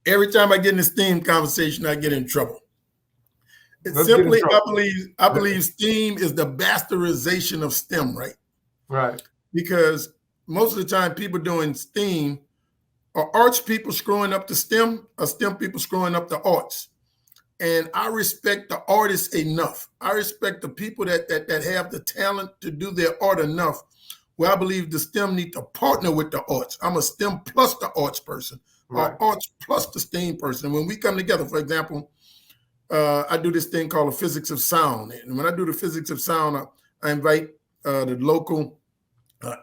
Every time I get in the STEAM conversation, I get in trouble. It's Let's get in simply, trouble. I believe STEAM is the bastardization of STEM, right? Right. Because most of the time people doing STEAM are arts people screwing up the STEM, or STEM people screwing up the arts. And I respect the artists enough. I respect the people that have the talent to do their art enough. Where I believe the STEM need to partner with the arts. I'm a STEM plus the arts person, Right. or arts plus the STEAM person. When we come together, for example, I do this thing called the physics of sound. And when I do the physics of sound, I invite the local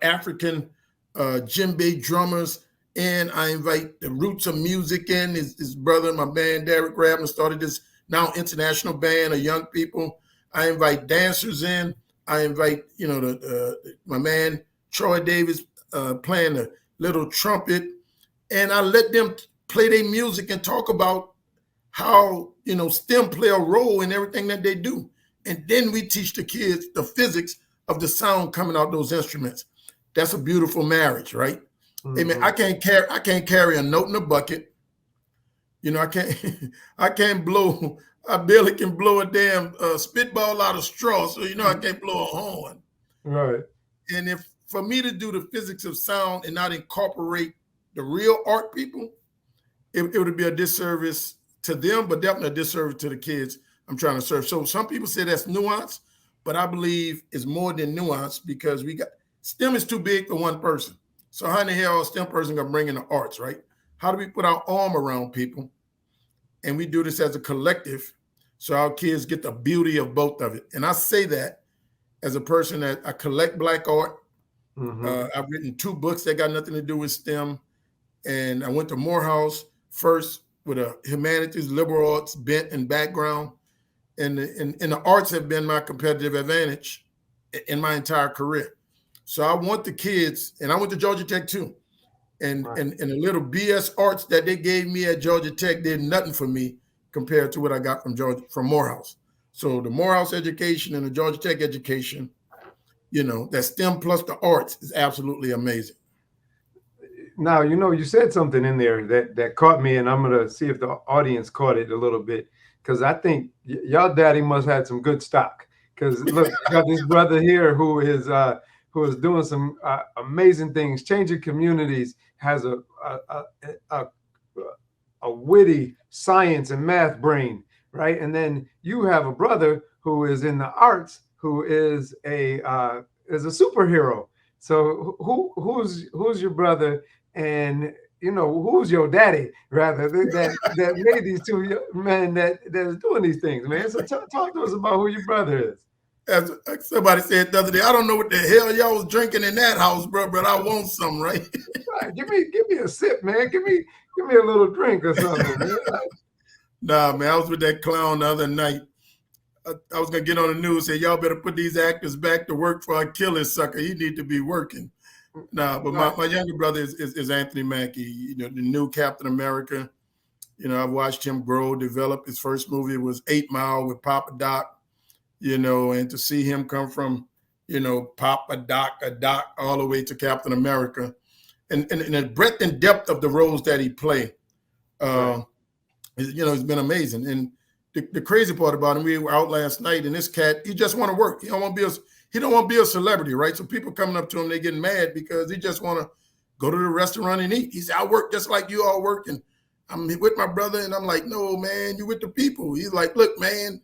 African djembe drummers, and I invite the roots of music in. His brother, my man, Derek Grabman, started this now international band of young people. I invite dancers in. I invite, my man, Troy Davis, playing the little trumpet. And I let them play their music and talk about how, STEM play a role in everything that they do. And then we teach the kids the physics of the sound coming out those instruments. That's a beautiful marriage, right? Mm-hmm. Hey man, I can't carry a note in a bucket. I can't blow. I barely can blow a damn spitball out of straw, so I can't blow a horn. Right. And if for me to do the physics of sound and not incorporate the real art people, it would be a disservice to them, but definitely a disservice to the kids I'm trying to serve. So some people say that's nuance, but I believe it's more than nuance, because STEM is too big for one person. So how in the hell a STEM person gonna bring in the arts, right? How do we put our arm around people? And we do this as a collective, so our kids get the beauty of both of it. And I say that as a person that I collect Black art. Mm-hmm. I've written 2 books that got nothing to do with STEM. And I went to Morehouse first with a humanities, liberal arts bent and background. And the arts have been my competitive advantage in my entire career. So I want the kids, and I went to Georgia Tech too. And Right. and the little BS arts that they gave me at Georgia Tech did nothing for me compared to what I got from Morehouse. So the Morehouse education and the Georgia Tech education, that STEM plus the arts is absolutely amazing. Now, you said something in there that caught me, and I'm going to see if the audience caught it a little bit, because I think y'all daddy must have some good stock. Because look, I got this brother here who is doing some amazing things, changing communities, has a witty science and math brain, right? And then you have a brother who is in the arts, who is a superhero. So who's your brother, and who's your daddy, rather, that made these 2 men that is doing these things, man? So talk to us about who your brother is. As somebody said the other day, I don't know what the hell y'all was drinking in that house, bro, but I want some, right? Right, give me a sip, man. Give me a little drink or something, man. Nah, man, I was with that clown the other night. I was gonna get on the news and say, y'all better put these actors back to work before I kill this sucker. He need to be working. Nah, but my younger brother is Anthony Mackie, the new Captain America. I've watched him grow, develop. His first movie was 8 Mile with Papa Doc, and to see him come from, Papa Doc, a Doc, all the way to Captain America, and the breadth and depth of the roles that he played, it's been amazing. And the crazy part about him, we were out last night, and this cat, he just want to work. He don't want to be a celebrity, right? So people coming up to him, they getting mad because he just want to go to the restaurant and eat. He said, I work just like you all work, and I'm with my brother. And I'm like, no, man, you with the people. He's like, look, man,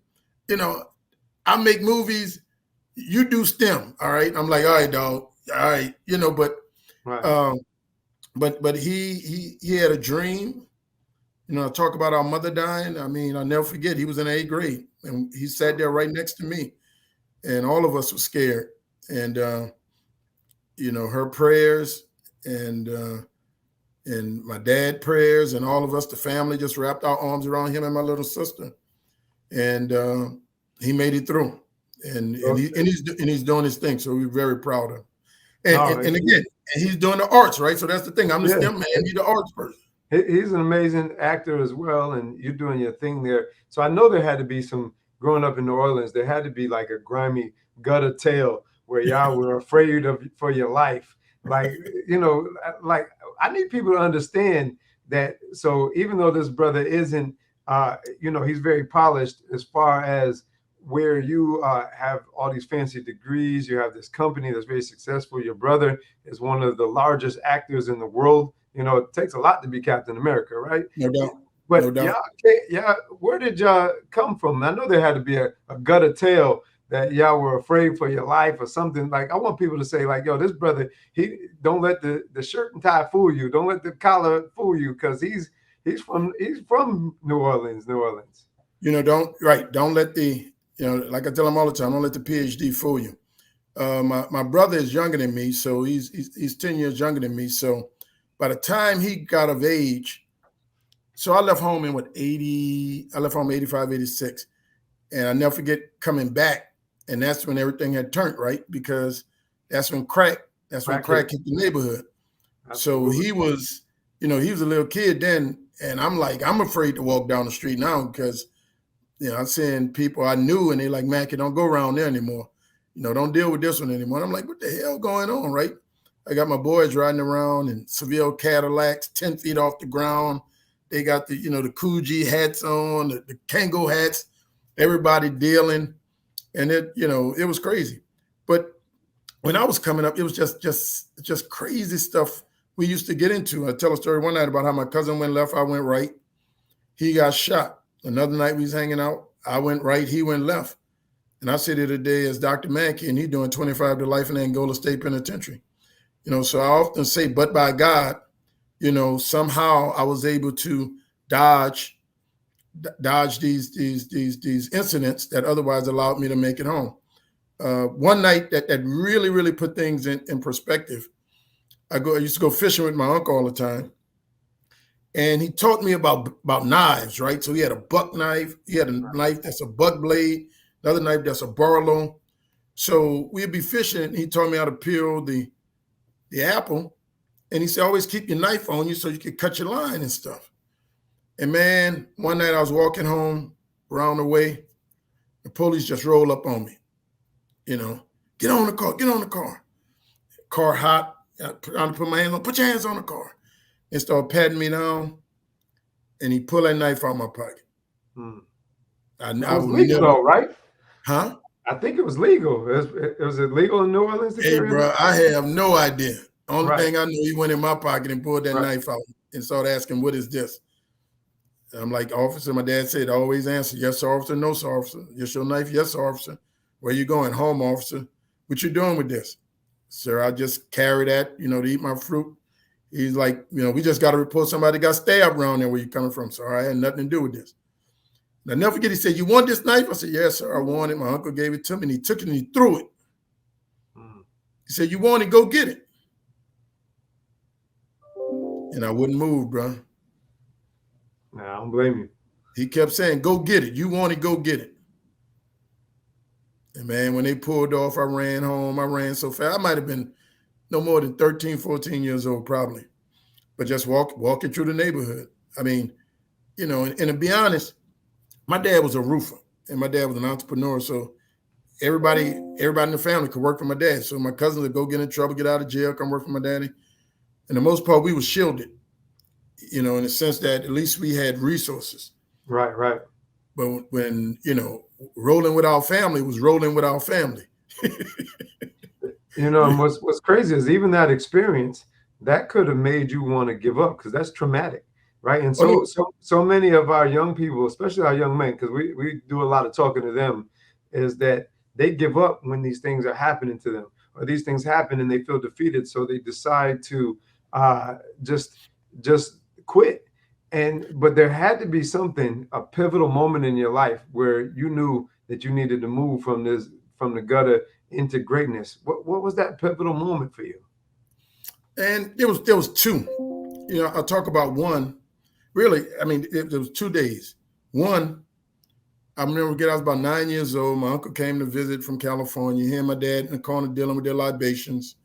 I make movies, you do STEM, all right? I'm like, all right, dog, all right, but Right. but he had a dream. I talk about our mother dying. I mean, I'll never forget, he was in 8th grade, and he sat there right next to me, and all of us were scared. And her prayers and my dad prayers, and all of us, the family, just wrapped our arms around him and my little sister, and he made it through. And he's doing his thing, so we're very proud of him. And again, he's doing the arts, right? So that's the thing. I'm the STEM man. He's the arts person. He's an amazing actor as well, and you're doing your thing there. So I know there had to be some, growing up in New Orleans, there had to be like a grimy gutter tale where y'all were afraid for your life. Like, like, I need people to understand that, so even though this brother isn't, he's very polished as far as where you have all these fancy degrees, you have this company that's very successful. Your brother is one of the largest actors in the world. It takes a lot to be Captain America, right? No doubt. But No doubt. yeah, where did y'all come from? I know there had to be a gutter tale that y'all were afraid for your life or something. Like, I want people to say, like, yo, this brother, he don't let the shirt and tie fool you. Don't let the collar fool you, because he's from New Orleans. Don't let the, like I tell them all the time, don't let the PhD fool you. My brother is younger than me, so he's 10 years younger than me. So by the time he got of age, so I left home in 85, 86. And I never forget coming back. And that's when everything had turned, right? Because that's when crack hit the neighborhood. Absolutely. So he was a little kid then. And I'm like, I'm afraid to walk down the street now because, I'm seeing people I knew and they're like, Mackie, don't go around there anymore. Don't deal with this one anymore. And I'm like, what the hell going on, right? I got my boys riding around in Seville Cadillacs, 10 feet off the ground. They got the, the Coogee hats on, the Kango hats, everybody dealing. And it was crazy. But when I was coming up, it was just crazy stuff we used to get into. I tell a story one night about how my cousin went left, I went right. He got shot. Another night we was hanging out, I went right, he went left. And I sit here today as Dr. Mackie, and he's doing 25 to life in Angola State Penitentiary. So I often say, but by God, somehow I was able to dodge these incidents that otherwise allowed me to make it home. One night that really, really put things in perspective. I used to go fishing with my uncle all the time. And he taught me about knives, right? So he had a buck knife. He had a knife that's a buck blade, another knife that's a Barlow. So we'd be fishing, and he taught me how to peel the apple. And he said, always keep your knife on you so you can cut your line and stuff. And man, one night I was walking home around the way. The police just rolled up on me. Get on the car. Car hot. I put my hands on, put your hands on the car. And started patting me down. And he pulled that knife out of my pocket. It was legal though, right? Huh? I think it was legal. Was it legal in New Orleans? Hey, bro, I have no idea. Only thing I know, he went in my pocket and pulled that knife out and started asking, what is this? And I'm like, officer, my dad said, always answer, yes, sir, officer, no, sir, officer. Yes, your knife, yes, sir, officer. Where you going? Home, officer. What you doing with this? Sir, I just carry that, to eat my fruit. He's like, we just got to report somebody got stabbed around there where you coming from. So I had nothing to do with this. And I never forget, he said, you want this knife? I said, yes, sir, I want it. My uncle gave it to me, and he took it and he threw it. He said, you want it, go get it. And I wouldn't move, bro. Nah, I don't blame you. He kept saying, go get it. You want it, go get it. And man, when they pulled off, I ran home. I ran so fast. I might have been no more than 13, 14 years old, probably. But just walking through the neighborhood. I mean, and to be honest, my dad was a roofer and my dad was an entrepreneur. So everybody in the family could work for my dad. So my cousins would go get in trouble, get out of jail, come work for my daddy. And the most part, we were shielded, in the sense that at least we had resources. Right. But when, rolling with our family was rolling with our family. And what's crazy is even that experience, that could have made you want to give up, because that's traumatic, right? And so many of our young people, especially our young men, because we do a lot of talking to them, is that they give up when these things are happening to them, or these things happen and they feel defeated. So they decide to just quit. But there had to be a pivotal moment in your life where you knew that you needed to move from the gutter into greatness. What was that pivotal moment for you? And there was two. I'll talk about one. Really, I mean, there was 2 days. One, I remember I was about 9 years old. My uncle came to visit from California. He and my dad in the corner dealing with their libations.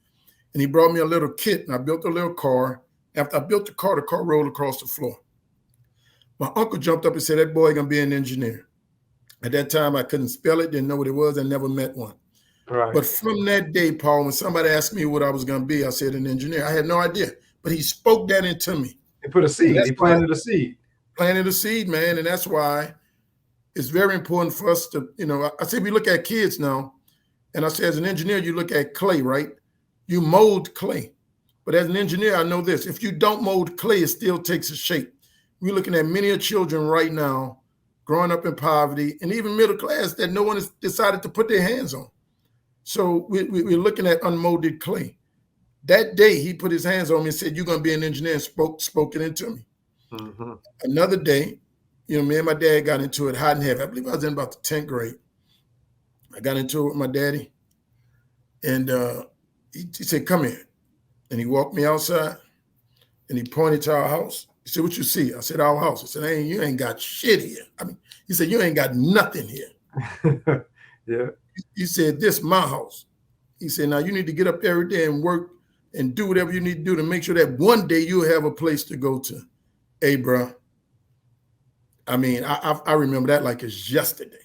And he brought me a little kit, and I built a little car. After I built the car rolled across the floor. My uncle jumped up and said, that boy gonna be an engineer. At that time, I couldn't spell it, didn't know what it was. I never met one. Right. But from that day, Paul, when somebody asked me what I was gonna be, I said an engineer. I had no idea, but he spoke that into me. He put a And seed. that's He why planted a seed. planting the seed, man. And that's why it's very important for us to, I say we look at kids now, and I say as an engineer, you look at clay, right? You mold clay. But as an engineer, I know this. If you don't mold clay, it still takes a shape. We're looking at many children right now growing up in poverty and even middle class that no one has decided to put their hands on. So we're looking at unmolded clay. That day, he put his hands on me and said, "You're going to be an engineer," and spoke it into me. Mm-hmm. Another day, me and my dad got into it hot and heavy. I believe I was in about the 10th grade. I got into it with my daddy, and he said, "Come here." And he walked me outside, and he pointed to our house. He said, "What you see?" I said, "Our house." I said, "You ain't got shit here." He said, "You ain't got nothing here." Yeah. He said, "This my house." He said, "Now you need to get up every day and work and do whatever you need to do to make sure that one day you'll have a place to go to." Hey, bro. I remember that like it's yesterday.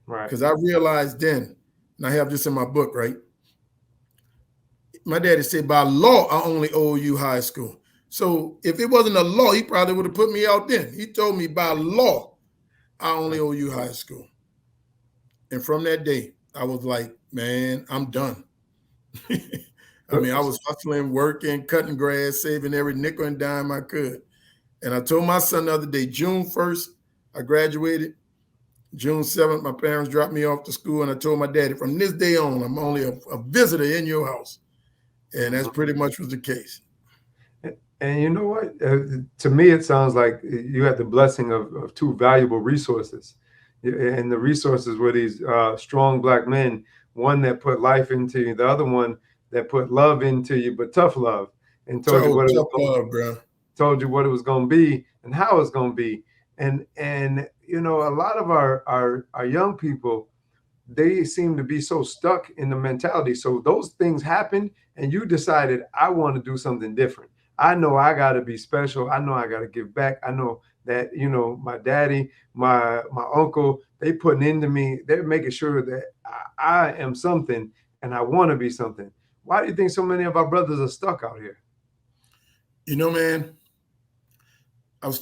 Right. Because I realized then, and I have this in my book, right? My daddy said, by law, I only owe you high school. So if it wasn't a law, he probably would have put me out then. He told me by law, I only owe you high school. And from that day, I was like, man, I'm done. I was hustling, working, cutting grass, saving every nickel and dime I could. And I told my son the other day, June 1st, I graduated. June 7th, my parents dropped me off to school, and I told my daddy, from this day on, I'm only a visitor in your house. And that's pretty much was the case. And you know what? To me, it sounds like you had the blessing of two valuable resources. And the resources were these strong Black men, one that put life into you, the other one that put love into you, but tough love, and told you what it was going to be and how it's going to be. And a lot of our young people, they seem to be so stuck in the mentality. So those things happened, and you decided, I want to do something different. I know I got to be special. I know I got to give back. I know that, my daddy, my uncle, they putting into me, they're making sure that I am something and I want to be something. Why do you think so many of our brothers are stuck out here? Man, I was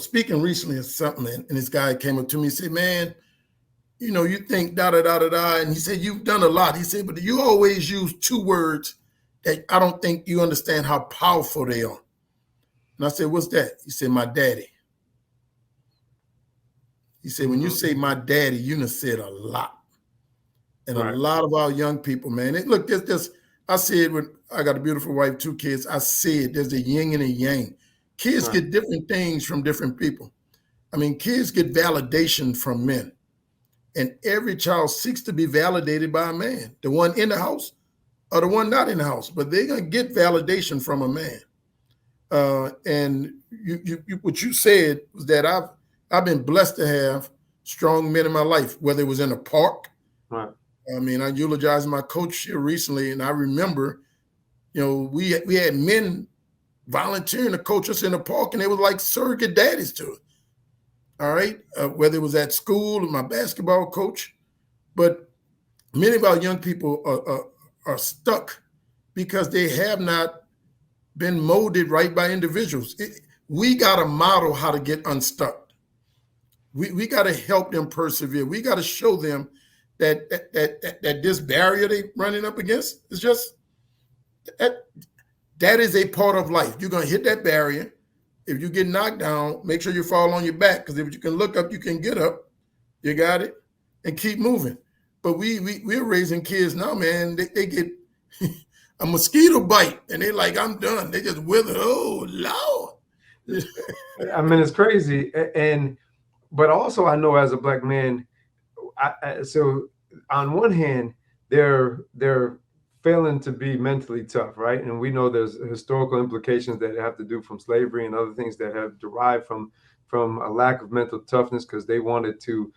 speaking recently or something, and this guy came up to me and said, "Man, you think da da da da da," and he said, "You've done a lot." He said, "But you always use two words that I don't think you understand how powerful they are." And I said, "What's that?" He said, "My daddy." He said, "When you say my daddy, you done said a lot." And a lot of our young people, man, look, I said, I got a beautiful wife, 2 kids. I said, there's a yin and a yang. Kids get different things from different people. Kids get validation from men. And every child seeks to be validated by a man, the one in the house or the one not in the house, but they're going to get validation from a man. And what you said was that I've been blessed to have strong men in my life, whether it was in a park. Right. I eulogized my coach here recently, and I remember, we had men volunteering to coach us in the park, and they were like surrogate daddies to it. All right, whether it was at school or my basketball coach, but many of our young people are stuck because they have not been molded right by individuals. We got to model how to get unstuck. We got to help them persevere. We got to show them that this barrier they running up against is just that is a part of life. You're going to hit that barrier. If you get knocked down, make sure you fall on your back, because if you can look up, you can get up. You got it, and keep moving. But we're raising kids now, man. They get a mosquito bite, and they're like, "I'm done." They just wither. Oh Lord! It's crazy. But also, I know as a Black man, so on one hand, they're failing to be mentally tough, right? And we know there's historical implications that have to do from slavery and other things that have derived from a lack of mental toughness, because they wanted to,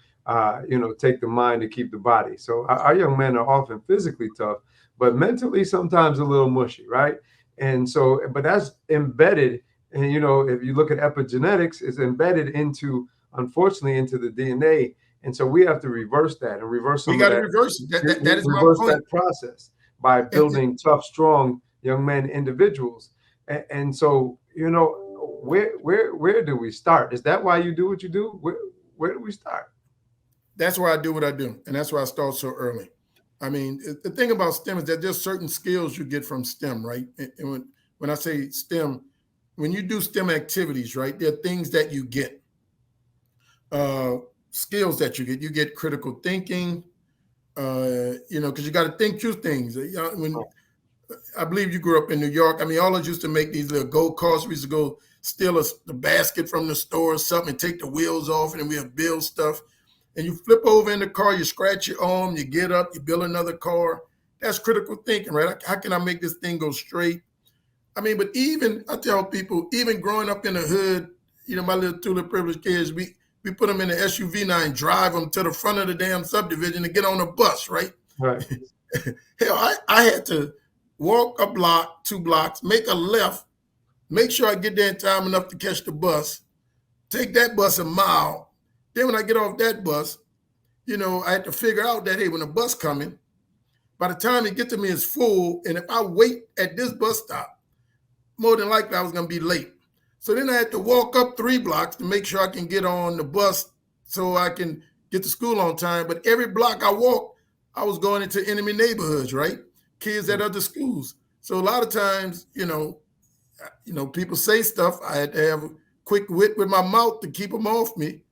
take the mind to keep the body. So our young men are often physically tough, but mentally sometimes a little mushy, right? And so, but that's embedded, and if you look at epigenetics, it's embedded unfortunately, into the DNA. And so we have to reverse that and reverse some of that. We got to reverse it. That is my reverse point. that process by building tough, strong young men individuals. And so, where do we start? Is that why you do what you do? Where do we start? That's why I do what I do, and that's why I start so early. I mean, the thing about STEM is that there's certain skills you get from STEM, right? And when I say STEM, when you do STEM activities, right, there are things that you get, skills that you get. You get critical thinking, because you got to think through things. When I believe you grew up in New York, I mean, all of us used to make these little go karts. We used to go steal the basket from the store or something and take the wheels off, and then we have build stuff. And you flip over in the car, you scratch your arm, you get up, you build another car. That's critical thinking, right? How can I make this thing go straight? I mean, but even, I tell people, even growing up in the hood, my little two little privileged kids, we put them in an SUV now and drive them to the front of the damn subdivision to get on a bus, right? Right. Hell, I had to walk a block, 2 blocks, make a left, make sure I get there in time enough to catch the bus, take that bus a mile. Then when I get off that bus, I had to figure out that, hey, when the bus coming, by the time it get to me, it's full. And if I wait at this bus stop, more than likely I was going to be late. So then I had to walk up 3 blocks to make sure I can get on the bus so I can get to school on time. But every block I walked, I was going into enemy neighborhoods, right? Kids at other schools. So a lot of times, people say stuff. I had to have a quick wit with my mouth to keep them off me.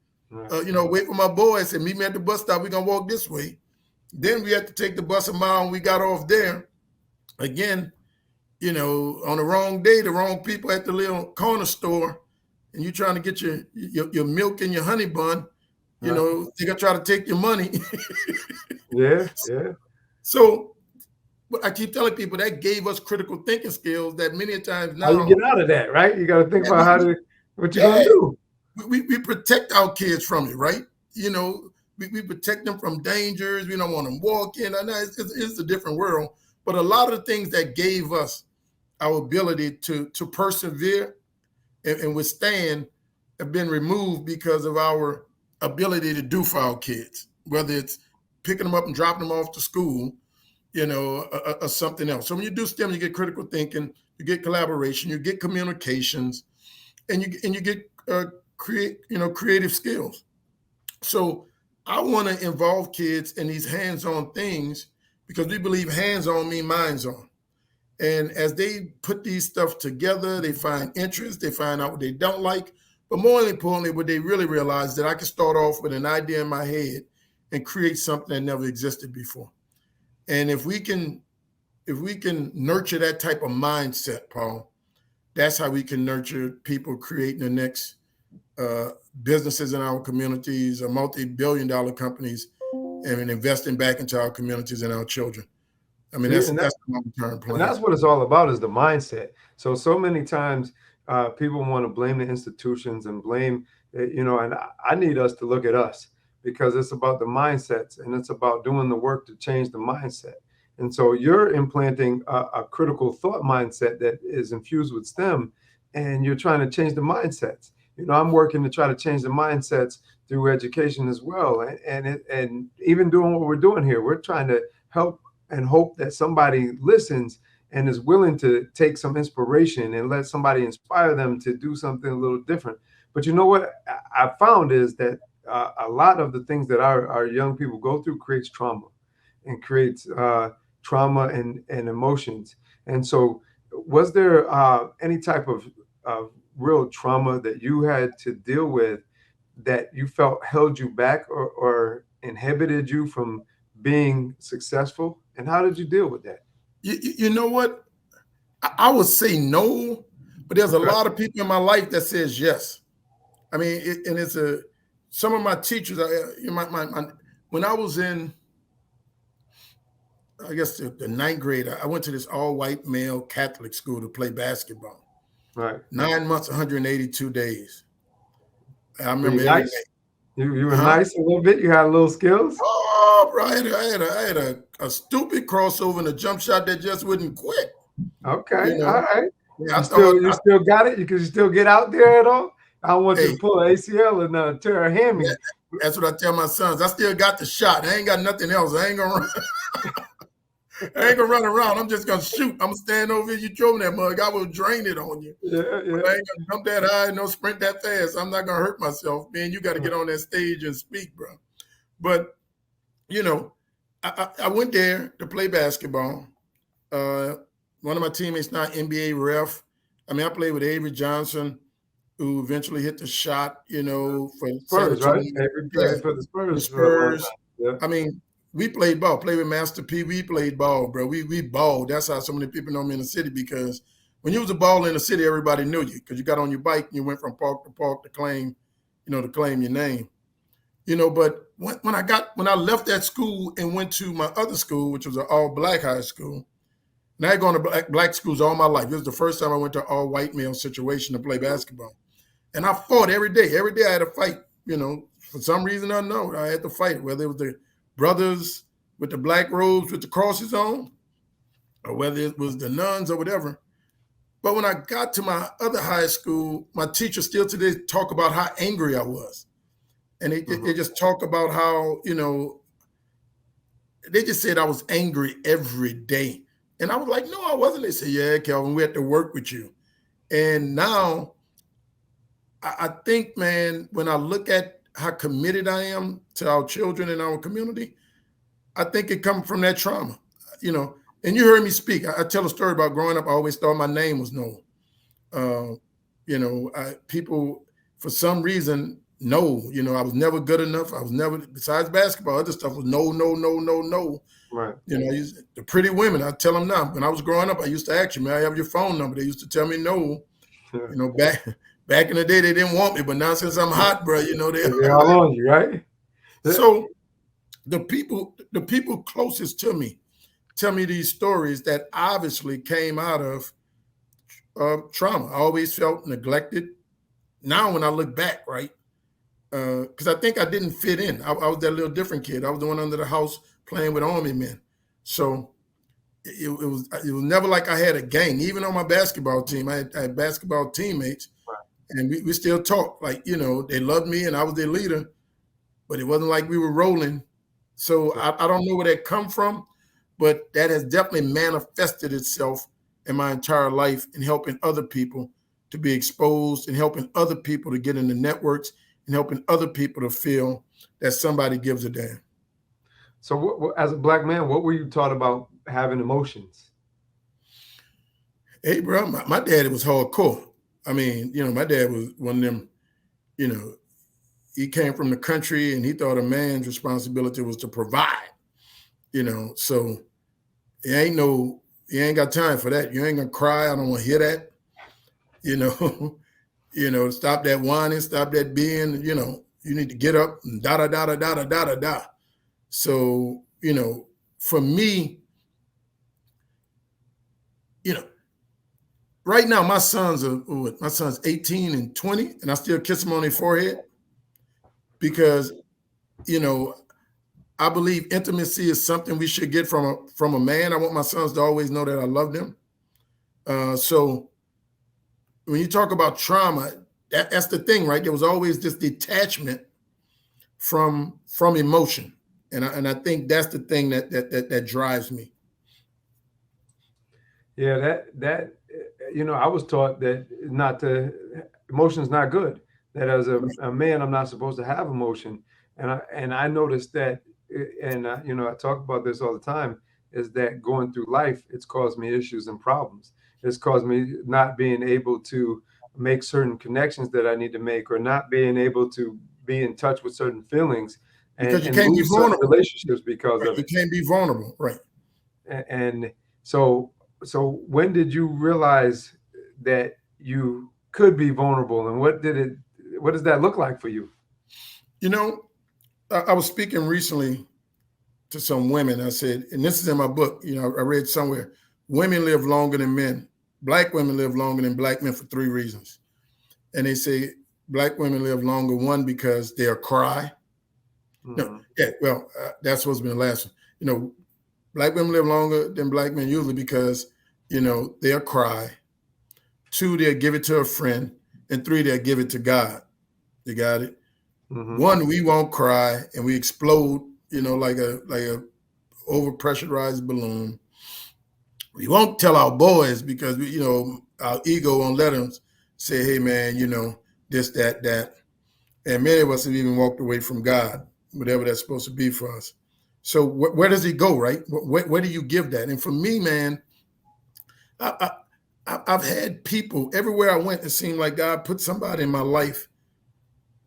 Wait for my boy. I said, meet me at the bus stop. We're going to walk this way. Then we had to take the bus a mile and we got off there. Again, on the wrong day, the wrong people at the little corner store, and you trying to get your milk and your honey bun, they're going to try to take your money. Yeah. So I keep telling people that gave us critical thinking skills that many times now. How you get out of that, right? You got to think about what you're going to do. We protect our kids from it, right? We protect them from dangers. We don't want them walking. I know it's a different world, but a lot of the things that gave us our ability to persevere and withstand have been removed because of our ability to do for our kids, whether it's picking them up and dropping them off to school, or something else. So when you do STEM, you get critical thinking, you get collaboration, you get communications, and you get creative skills. So I want to involve kids in these hands-on things because we believe hands-on mean minds-on. And as they put these stuff together, they find interest, they find out what they don't like. But more importantly, what they really realize that I can start off with an idea in my head and create something that never existed before. And if we can nurture that type of mindset, Paul, that's how we can nurture people creating the next businesses in our communities, or multi-billion-dollar companies, and investing back into our communities and our children. I mean, that's the long-term plan. And that's what it's all about, is the mindset. So many times people want to blame the institutions and blame, and I need us to look at us, because it's about the mindsets, and it's about doing the work to change the mindset. And so you're implanting a critical thought mindset that is infused with STEM, and you're trying to change the mindsets. I'm working to try to change the mindsets through education as well. And even doing what we're doing here, we're trying to help and hope that somebody listens and is willing to take some inspiration and let somebody inspire them to do something a little different. But you know what I found is that a lot of the things that our young people go through creates trauma, and creates trauma and emotions. And so was there any type of real trauma that you had to deal with that you felt held you back or inhibited you from being successful? And how did you deal with that? You know what? I would say no, but there's a lot of people in my life that says yes. I mean, some of my teachers, when I was in, I guess the 9th grade, I went to this all-white male Catholic school to play basketball. Right. 9 months, 182 days. I remember every nice. day. You were nice a little bit. You had a little skills. Oh, bro, I had a stupid crossover and a jump shot that just wouldn't quit. Okay, all right. Yeah, you still got it? You can still get out there at all? I don't want you to pull an ACL and tear a hammy. That's what I tell my sons. I still got the shot. I ain't got nothing else. I ain't gonna run. I ain't gonna run around. I'm just gonna shoot. I'm gonna stand over here. You throw me that mug, I will drain it on you. Yeah, But I yeah. ain't gonna jump that high, no sprint that fast. I'm not gonna hurt myself. Man, you got to get on that stage and speak, bro. But you know, I went there to play basketball. One of my teammates now NBA ref. I mean, I played with Avery Johnson, who eventually hit the shot, for San Spurs, right? Antonio. Avery Yeah, played for the the Spurs for a long Spurs. time. Yeah. I mean, we played ball. Played with Master P. We played ball, bro. We balled. That's how so many people know me in the city, because when you was a ball in the city, everybody knew you because you got on your bike and you went from park to park to claim your name. But when I left that school and went to my other school, which was an all black high school, and I had gone to black schools all my life. This was the first time I went to an all white male situation to play basketball. And I fought every day. Every day I had to fight, for some reason unknown. I had to fight, whether it was the brothers with the black robes with the crosses on, or whether it was the nuns or whatever. But when I got to my other high school, my teacher still today talk about how angry I was. And they just talk about how, they just said I was angry every day. And I was like, no, I wasn't. They said, yeah, Kelvin, we had to work with you. And now I think, man, when I look at how committed I am to our children and our community, I think it comes from that trauma, And you heard me speak. I tell a story about growing up. I always thought my name was Noel. People, for some reason, no. I was never good enough. I was never, besides basketball, other stuff was no, no, no, no, no. Right. The pretty women, I tell them now. When I was growing up, I used to ask you, may I have your phone number? They used to tell me no. Yeah. Back in the day, they didn't want me, but now since I'm hot, bro, They're all on you, right? So the people closest to me tell me these stories that obviously came out of trauma. I always felt neglected. Now, when I look back, right, because I think I didn't fit in. I was that little different kid. I was the one under the house playing with army men. So it was never like I had a gang. Even on my basketball team, I had basketball teammates, and we still talk. Like, they loved me and I was their leader, but it wasn't like we were rolling. So I don't know where that come from, but that has definitely manifested itself in my entire life in helping other people to be exposed and helping other people to get in the networks and helping other people to feel that somebody gives a damn. So as a black man, what were you taught about having emotions? Hey, bro, my daddy was hardcore. I mean, my dad was one of them, he came from the country and he thought a man's responsibility was to provide, so you ain't got time for that. You ain't gonna cry. I don't want to hear that. Stop that whining, stop that being, you need to get up and da da da da da da da da. So, for me, right now my sons my son's 18 and 20, and I still kiss them on their forehead because, I believe intimacy is something we should get from a man. I want my sons to always know that I love them. So when you talk about trauma, that's the thing, right? There was always this detachment from emotion, and I think that's the thing that drives me. Yeah, that I was taught that emotion is not good. That as a man, I'm not supposed to have emotion, and I noticed that, and I talk about this all the time. Is that going through life, it's caused me issues and problems. It's caused me not being able to make certain connections that I need to make, or not being able to be in touch with certain feelings, Because you and can't be lose certain vulnerable. relationships because Right. of You it. can't be vulnerable, right? And so when did you realize that you could be vulnerable, and what does that look like for you? I was speaking recently to some women. I said, and this is in my book, I read somewhere, women live longer than men. Black women live longer than black men for 3 reasons. And they say black women live longer, one, because they'll cry. No, yeah, well, that's supposed to be the last one. Black women live longer than black men usually because, they'll cry. 2, they'll give it to a friend. And 3, they'll give it to God. You got it? 1, we won't cry and we explode, like a overpressurized balloon. We won't tell our boys because we, our ego won't let them say, hey man, this, that, that. And many of us have even walked away from God, whatever that's supposed to be for us. So where does he go, right? Where do you give that? And for me, man, I've had people everywhere I went. It seemed like God put somebody in my life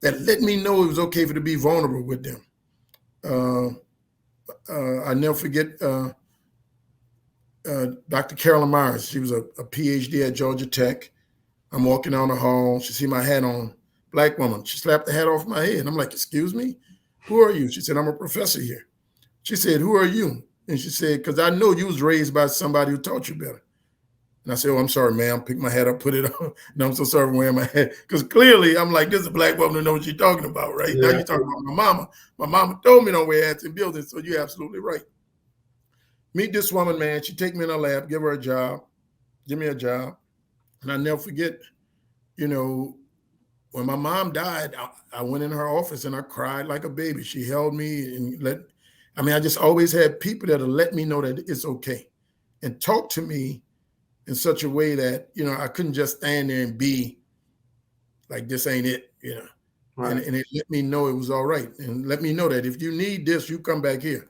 that let me know it was okay for to be vulnerable with them. I never forget Dr. Carolyn Myers. She was a PhD at Georgia Tech. I'm walking down the hall. She see my hat on. Black woman. She slapped the hat off my head. I'm like, excuse me? Who are you? She said, I'm a professor here. She said, who are you? And she said, because I know you was raised by somebody who taught you better. And I said, oh, I'm sorry, ma'am. Pick my hat up, put it on. And I'm so sorry for wearing my hat. Because clearly I'm like, this is a black woman who knows what you're talking about, right? Yeah. Now you're talking about my mama. My mama told me don't wear hats in buildings. So you're absolutely right. Meet this woman, man. She take me in her lab, give her a job, give me a job. And I never forget, when my mom died, I went in her office and I cried like a baby. She held me and I just always had people that'll let me know that it's okay and talk to me in such a way that, I couldn't just stand there and be like, this ain't it, Right. And it let me know it was all right. And let me know that if you need this, you come back here,